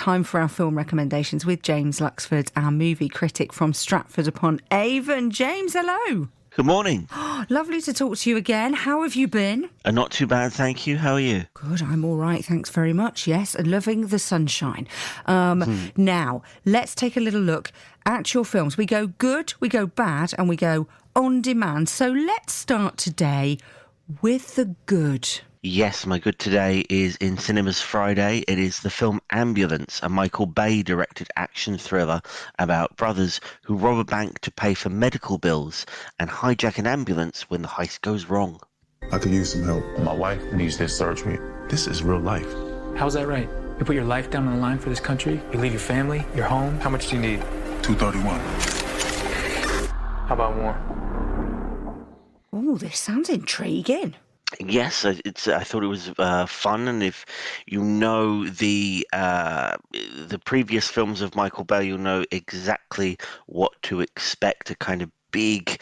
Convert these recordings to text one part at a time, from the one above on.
time for our film recommendations with James Luxford, our movie critic from Stratford-upon-Avon. James, hello. Good morning. Lovely to talk to you again. How have you been? Not too bad, thank you. How are you? Good, I'm all right, thanks very much. Yes, and loving the sunshine. Now, let's take a little look at your films. We go good, we go bad, and we go on demand. So let's start today with the good. Yes, my good today is in cinemas Friday. It is the film Ambulance, a Michael Bay-directed action thriller about brothers who rob a bank to pay for medical bills and hijack an ambulance when the heist goes wrong. I could use some help. My wife needs this surgery. This is real life. How's that right? You put your life down on the line for this country? You leave your family, your home? How much do you need? $231. How about more? Oh, this sounds intriguing. Yes, I thought it was fun, and if you know the previous films of Michael Bay, you'll know exactly what to expect. A kind of big,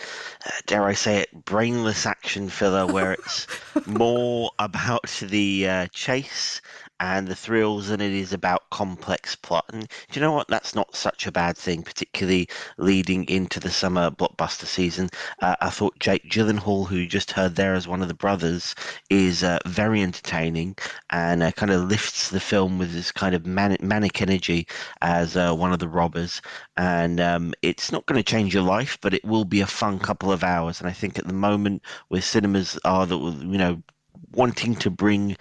dare I say it, brainless action filler where it's more about the chase and the thrills than it is about complex plot. And do you know what? That's not such a bad thing, particularly leading into the summer blockbuster season. I thought Jake Gyllenhaal, who you just heard there as one of the brothers, is very entertaining and kind of lifts the film with this kind of manic energy as one of the robbers. And it's not going to change your life, but it will be a fun couple of hours. And I think at the moment where cinemas are, wanting to bring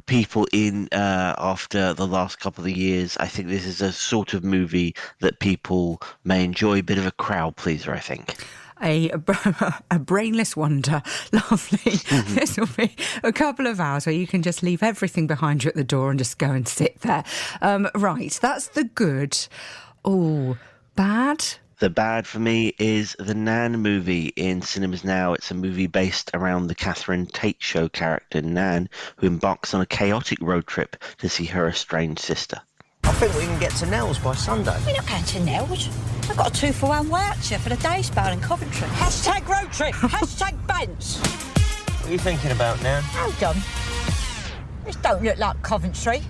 people in after the last couple of years, I think this is a sort of movie that people may enjoy. A bit of a crowd pleaser, I think. A brainless wonder. Lovely. This will be a couple of hours where you can just leave everything behind you at the door and just go and sit there. Right, that's the good. Oh, bad? The bad for me is the Nan movie in cinemas now. It's a movie based around the Catherine Tate show character Nan, who embarks on a chaotic road trip to see her estranged sister. I think we can get to Nell's by Sunday. We're not going to Nell's. I've got a 2-for-1 voucher for the day spell in Coventry. Hashtag road trip. Hashtag Bants. What are you thinking about, Nan? Hold on. This don't look like Coventry.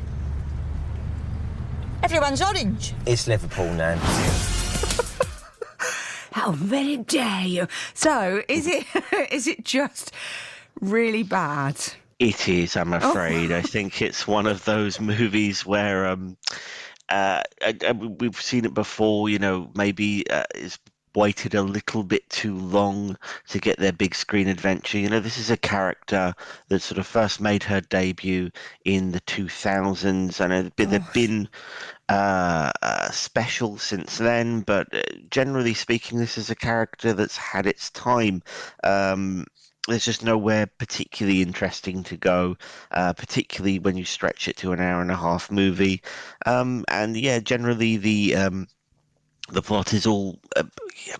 Everyone's orange. It's Liverpool, Nan. How very dare you? So, is it just really bad? It is, I'm afraid. I think it's one of those movies where we've seen it before, maybe it's waited a little bit too long to get their big screen adventure. This is a character that sort of first made her debut in the 2000s, and they've been special since then, but generally speaking, this is a character that's had its time. There's just nowhere particularly interesting to go, particularly when you stretch it to an hour and a half movie. And yeah, generally the plot is all a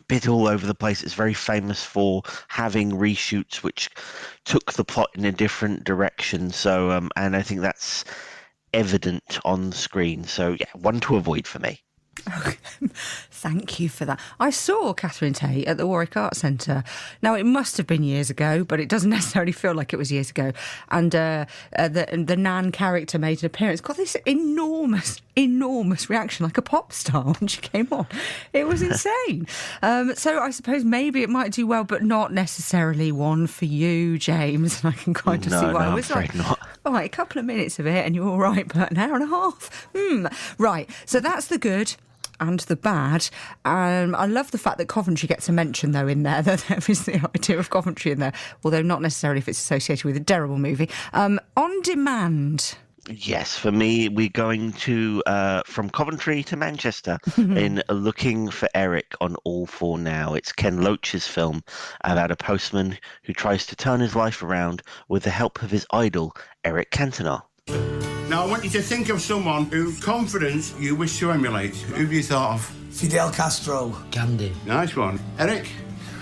bit all over the place. It's very famous for having reshoots which took the plot in a different direction. So, and I think that's evident on the screen. So, yeah, one to avoid for me. Thank you for that. I saw Catherine Tate at the Warwick Arts Centre. Now, it must have been years ago, but it doesn't necessarily feel like it was years ago. And the Nan character made an appearance. Got this enormous reaction, like a pop star when she came on. It was insane. So I suppose maybe it might do well, but not necessarily one for you, James. And I can kind of see why. I was like, not. All right, a couple of minutes of it and you're all right, but an hour and a half? Right, so that's the good and the bad. I love the fact that Coventry gets a mention, though, in there. There is the idea of Coventry in there, although not necessarily if it's associated with a terrible movie. On demand. Yes, for me, we're going to from Coventry to Manchester in Looking for Eric on All 4 Now. It's Ken Loach's film about a postman who tries to turn his life around with the help of his idol, Eric Cantona. Now, I want you to think of someone whose confidence you wish to emulate. Who have you thought of? Fidel Castro. Gandhi. Nice one. Eric?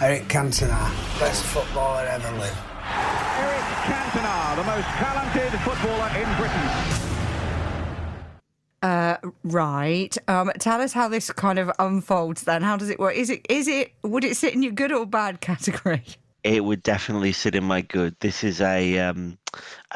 Eric Cantona. Best footballer ever lived. Eric Cantona, the most talented footballer in Britain. Right. Tell us how this kind of unfolds then. How does it work? Would it sit in your good or bad category? It would definitely sit in my good. This is a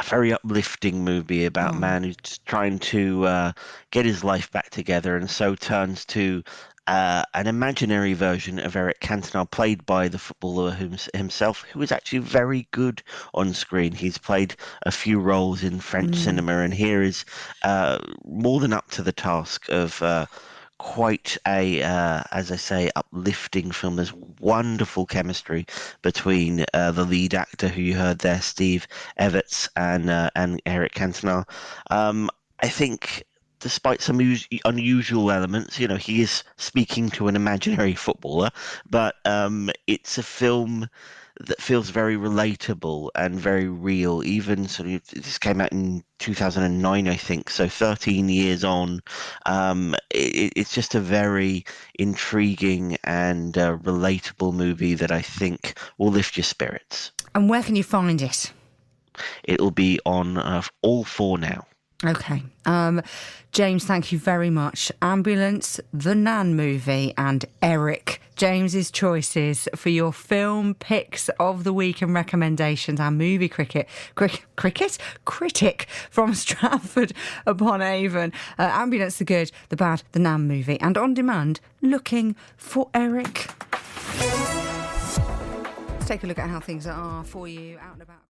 very uplifting movie about a man who's trying to get his life back together, and so turns to an imaginary version of Eric Cantona, played by the footballer himself, who is actually very good on screen. He's played a few roles in French cinema, and here is more than up to the task of quite a, as I say, uplifting film. There's wonderful chemistry between the lead actor, who you heard there, Steve Everts, and Eric Cantona. I think, despite some unusual elements, he is speaking to an imaginary footballer, but it's a film that feels very relatable and very real. Even this came out in 2009, I think, so 13 years on. It's just a very intriguing and relatable movie that I think will lift your spirits. And where can you find it? It'll be on all four now. Okay. James, thank you very much. Ambulance, the Nan movie, and Eric, James's choices for your film picks of the week and recommendations. Our movie critic from Stratford upon Avon. Ambulance, the good, the bad, the Nan movie, and on demand, looking for Eric. Let's take a look at how things are for you out and about.